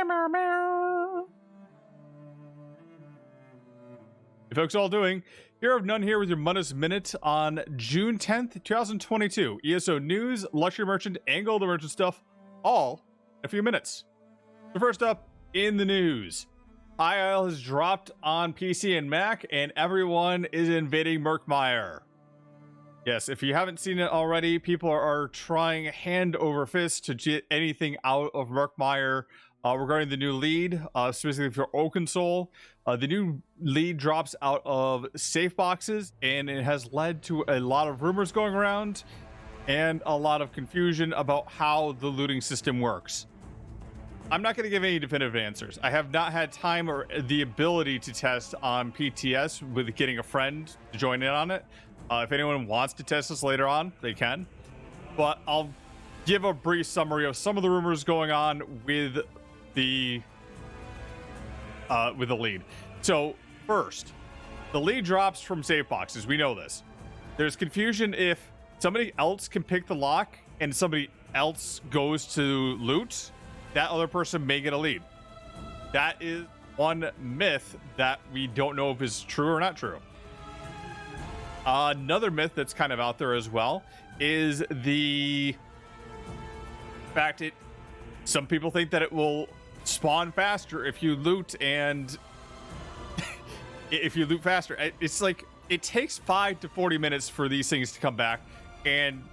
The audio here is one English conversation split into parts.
Hey folks, all doing? Here of None here with your Mundus Minute on June 10th, 2022. ESO news, luxury merchant, and gold merchant stuff, all in a few minutes. So first up, in the news, High Isle has dropped on PC and Mac, and everyone is invading Murkmire. Yes, if you haven't seen it already, people are trying hand over fist to get anything out of Murkmire regarding the new lead, specifically for Oakensoul. The new lead drops out of safe boxes, and it has led to a lot of rumors going around and a lot of confusion about how the looting system works. I'm not going to give any definitive answers. I have not had time or the ability to test on PTS with getting a friend to join in on it. If anyone wants to test this later on, they can. But I'll give a brief summary of some of the rumors going on with the lead. So first, the lead drops from safe boxes. We know this. There's confusion if somebody else can pick the lock and somebody else goes to loot, that other person may get a lead. That is one myth that we don't know if is true or not true. Another myth that's kind of out there as well is the fact some people think that it will spawn faster if you loot, and if you loot faster. It's like it takes 5 to 40 minutes for these things to come back, and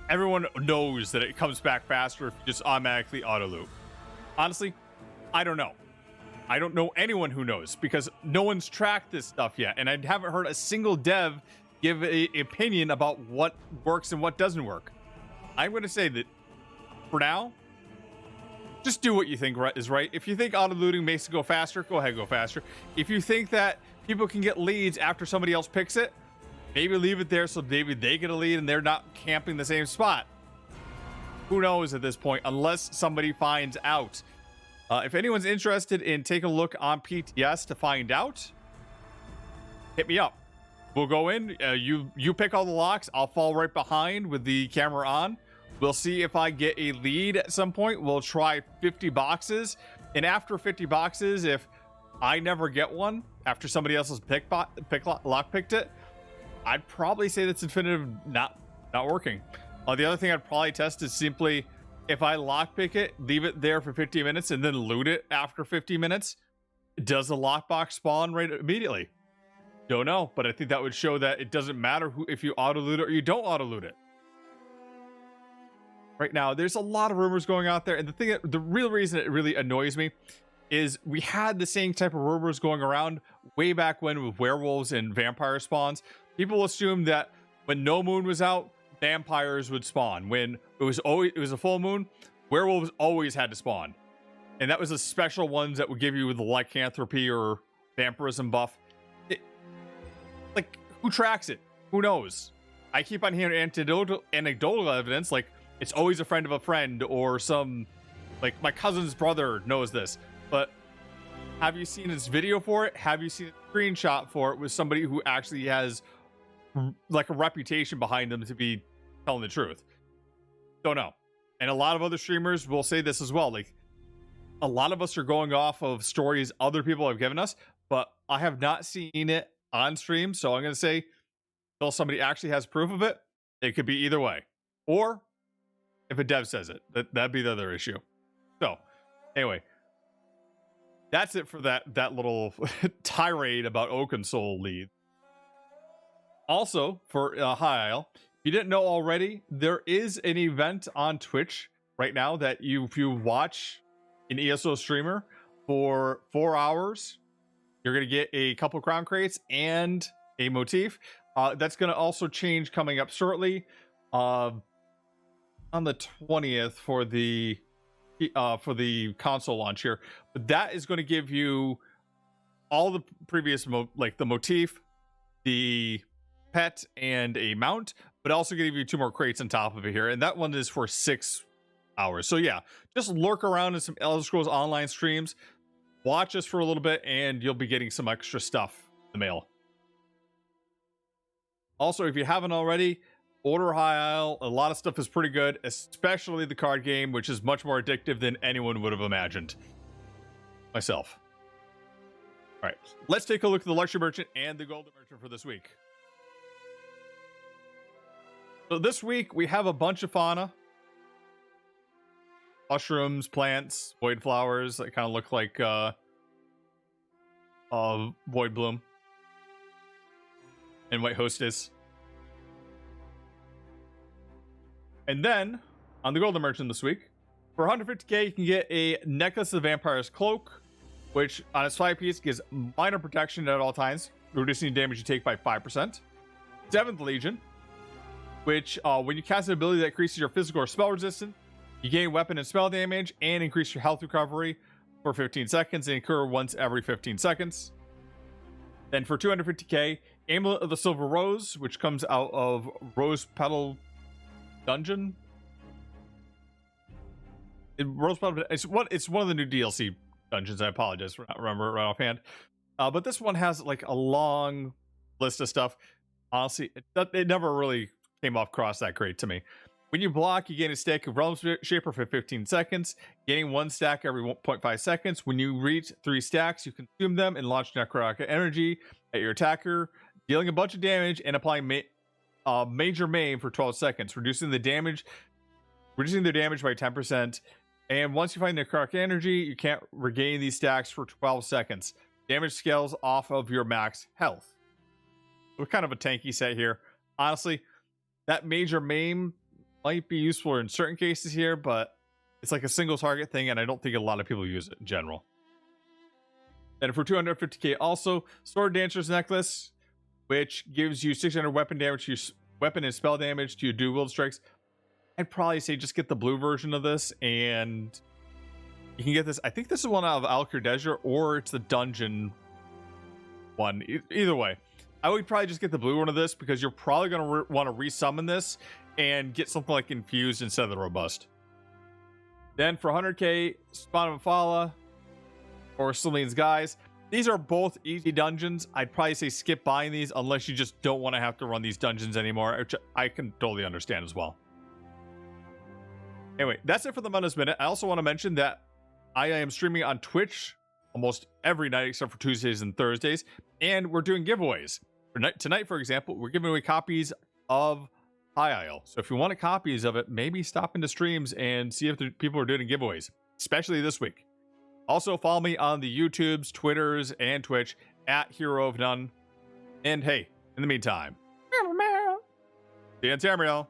everyone knows that it comes back faster if you just automatically auto loot. Honestly, I don't know. I don't know anyone who knows, because no one's tracked this stuff yet, and I haven't heard a single dev give an opinion about what works and what doesn't work. I'm going to say that for now, just do what you think is right. If you think auto looting makes it go faster, go ahead, go faster. If you think that people can get leads after somebody else picks it, maybe leave it there so maybe they get a lead and they're not camping the same spot. Who knows at this point, unless somebody finds out. If anyone's interested in taking a look on PTS to find out, hit me up. We'll go in, you pick all the locks, I'll fall right behind with the camera on. We'll see if I get a lead at some point. We'll try 50 boxes, and after 50 boxes, if I never get one after somebody else's lock picked it, I'd probably say that's definitive not working. The other thing I'd probably test is simply, if I lockpick it, leave it there for 50 minutes, and then loot it after 50 minutes, does the lockbox spawn right immediately? Don't know, but I think that would show that it doesn't matter if you auto loot it or you don't auto loot it. Right now, there's a lot of rumors going out there, and the real reason it really annoys me is we had the same type of rumors going around way back when with werewolves and vampire spawns. People assumed that when no moon was out, vampires would spawn. When it was a full moon, werewolves always had to spawn, and that was the special ones that would give you the lycanthropy or vampirism buff. Like, who tracks it? Who knows? I keep on hearing anecdotal evidence, like it's always a friend of a friend, or some, like my cousin's brother knows this. But have you seen this video for it? Have you seen a screenshot for it with somebody who actually has like a reputation behind them to be telling the truth? Don't know. And a lot of other streamers will say this as well. Like, a lot of us are going off of stories other people have given us, but I have not seen it on stream, so I'm going to say until somebody actually has proof of it, it could be either way. Or if a dev says it, that'd be the other issue. So anyway, that's it for that little tirade about Oakensoul lead. Also, for High Isle, if you didn't know already, there is an event on Twitch right now that if you watch an ESO streamer for 4 hours, you're going to get a couple crown crates and a motif. That's going to also change coming up shortly on the 20th for the console launch here. But that is going to give you all the previous the motif, the pet, and a mount, but also give you 2 more crates on top of it here. And that one is for 6 hours. So yeah, just lurk around in some Elder Scrolls Online streams. Watch us for a little bit, and you'll be getting some extra stuff in the mail. Also, if you haven't already, order High Isle. A lot of stuff is pretty good, especially the card game, which is much more addictive than anyone would have imagined. myself. All right, let's take a look at the luxury merchant and the golden merchant for this week. So this week we have a bunch of fauna. Mushrooms, plants, void flowers that kind of look like void bloom and white hostess. And then on the golden merchant this week, for 150k you can get a necklace of the vampire's cloak, which on its 5-piece gives minor protection at all times, reducing the damage you take by 5%. 7th Legion, which when you cast an ability that increases your physical or spell resistance, you gain weapon and spell damage and increase your health recovery for 15 seconds and incur once every 15 seconds. Then for 250k, Amulet of the Silver Rose, which comes out of Rose Petal Dungeon. Rose Petal, it's one of the new DLC dungeons. I apologize for not remembering it right offhand. But this one has like a long list of stuff. Honestly, it never really came off cross that great to me. When you block, you gain a stack of Realm Shaper for 15 seconds, gaining 1 stack every 1.5 seconds. When you reach 3 stacks, you consume them and launch Necrotic Energy at your attacker, dealing a bunch of damage and applying Major Maim for 12 seconds, reducing their damage by 10%. And once you find Necrotic Energy, you can't regain these stacks for 12 seconds. Damage scales off of your max health. We're kind of a tanky set here. Honestly, that Major Maim might be useful in certain cases here, but it's like a single target thing, and I don't think a lot of people use it in general. Then for 250k, also Sword Dancer's Necklace, which gives you 600 weapon damage to your weapon and spell damage to your dual wield strikes. I'd probably say just get the blue version of this, and you can get this. I think this is one out of Alcur Desert, or it's the dungeon one. Either way, I would probably just get the blue one of this, because you're probably going to want to resummon this and get something like Infused instead of the Robust. Then for 100k, Spawn of Mephala or Celine's Guise. These are both easy dungeons. I'd probably say skip buying these unless you just don't want to have to run these dungeons anymore, which I can totally understand as well. Anyway, that's it for the Mundus Minute. I also want to mention that I am streaming on Twitch almost every night except for Tuesdays and Thursdays, and we're doing giveaways. Tonight, for example, we're giving away copies of High Isle. So if you want copies of it, maybe stop into streams and see if the people are doing giveaways, especially this week. Also, follow me on the YouTubes, Twitters, and Twitch at Hero of None. And hey, in the meantime, see you in Tamriel.